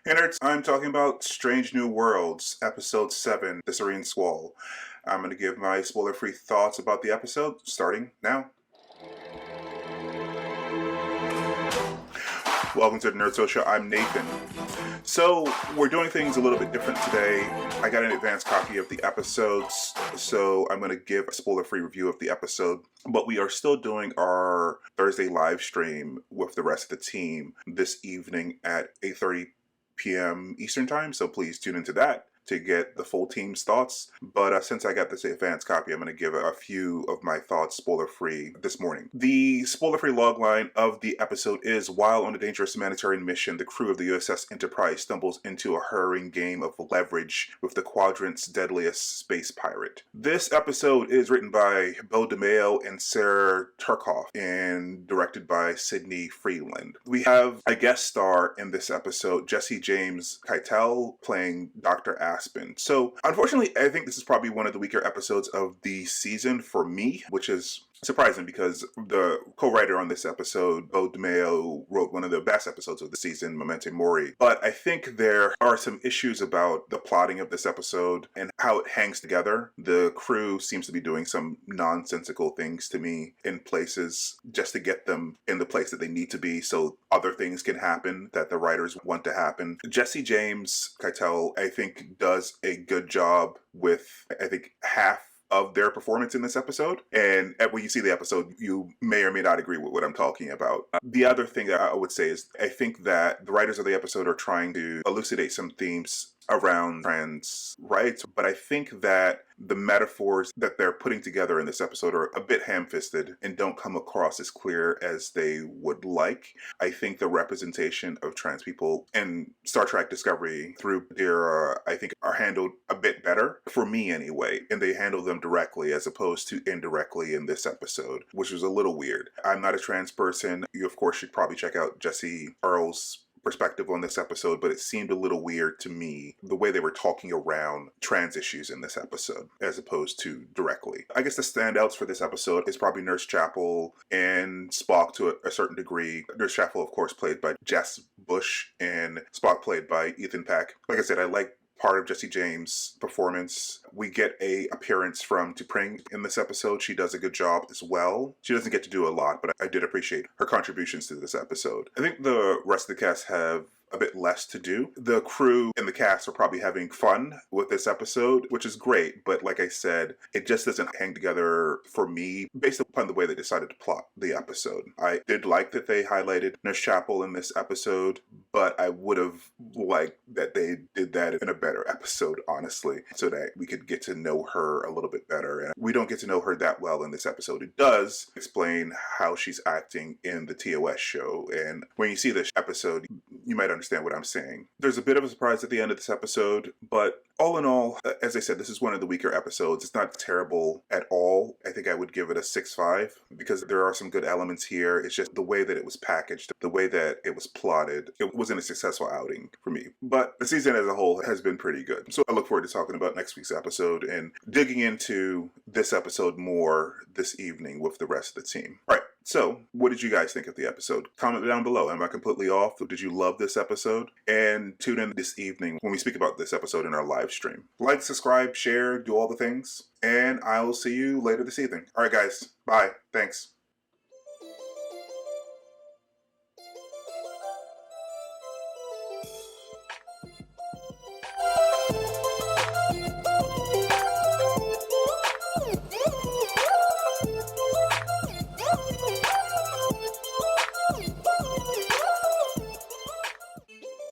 Hey nerds, I'm talking about Strange New Worlds, Episode 7, The Serene Squall. I'm going to give my spoiler-free thoughts about the episode, starting now. Welcome to the Nerd Social. I'm Nathan. So, we're doing things a little bit different today. I got an advanced copy of the episodes, so I'm going to give a spoiler-free review of the episode. But we are still doing our Thursday live stream with the rest of the team this evening at 8:30 p.m. Eastern Time, so please tune into that to get the full team's thoughts. But since I got this advanced copy, I'm going to give a few of my thoughts spoiler-free this morning. The spoiler-free logline of the episode is, while on a dangerous humanitarian mission, the crew of the U.S.S. Enterprise stumbles into a harrowing game of leverage with the quadrant's deadliest space pirate. This episode is written by Beau, DeMayo, and Tarkoff, and directed by Sydney Freeland. We have a guest star in this episode, Jesse James Keitel, playing Dr. Aspen. So, unfortunately, I think this is probably one of the weaker episodes of the season for me, which is surprising because the co-writer on this episode, Beau DeMayo, wrote one of the best episodes of the season, Memento Mori. But I think there are some issues about the plotting of this episode and how it hangs together. The crew seems to be doing some nonsensical things to me in places just to get them in the place that they need to be so other things can happen that the writers want to happen. Jesse James Keitel, I think, does a good job with, I think, half of their performance in this episode. And when you see the episode, you may or may not agree with what I'm talking about. The other thing that I would say is I think that the writers of the episode are trying to elucidate some themes around trans rights, but I think that the metaphors that they're putting together in this episode are a bit ham-fisted and don't come across as clear as they would like. I think the representation of trans people in Star Trek Discovery through Dira, I think, are handled a bit better, for me anyway, and they handle them directly as opposed to indirectly in this episode, which was a little weird. I'm not a trans person. You, of course, should probably check out Jesse Earle's perspective on this episode, but it seemed a little weird to me the way they were talking around trans issues in this episode as opposed to directly. I guess the standouts for this episode is probably Nurse Chapel and Spock to a certain degree. Nurse Chapel, of course, played by Jess Bush, and Spock played by Ethan Peck. Like I said, I like part of Jesse James' performance. We get a appearance from T'Pring in this episode. She does a good job as well. She doesn't get to do a lot, but I did appreciate her contributions to this episode. I think the rest of the cast have a bit less to do. The crew and the cast are probably having fun with this episode, which is great, but like I said, it just doesn't hang together for me based upon the way they decided to plot the episode. I did like that they highlighted Nurse Chapel in this episode, but I would have liked that they did that in a better episode, honestly, so that we could get to know her a little bit better. And we don't get to know her that well in this episode. It does explain how she's acting in the TOS show, and when you see this episode, you might understand what I'm saying. There's a bit of a surprise at the end of this episode, but all in all, as I said, this is one of the weaker episodes. It's not terrible at all. I think I would give it a 6.5 because there are some good elements here. It's just the way that it was packaged, the way that it was plotted. It wasn't a successful outing for me. But the season as a whole has been pretty good. So I look forward to talking about next week's episode and digging into this episode more this evening with the rest of the team. All right. So, what did you guys think of the episode? Comment down below. Am I completely off? Did you love this episode? And tune in this evening when we speak about this episode in our live stream. Like, subscribe, share, do all the things. And I will see you later this evening. All right, guys. Bye. Thanks.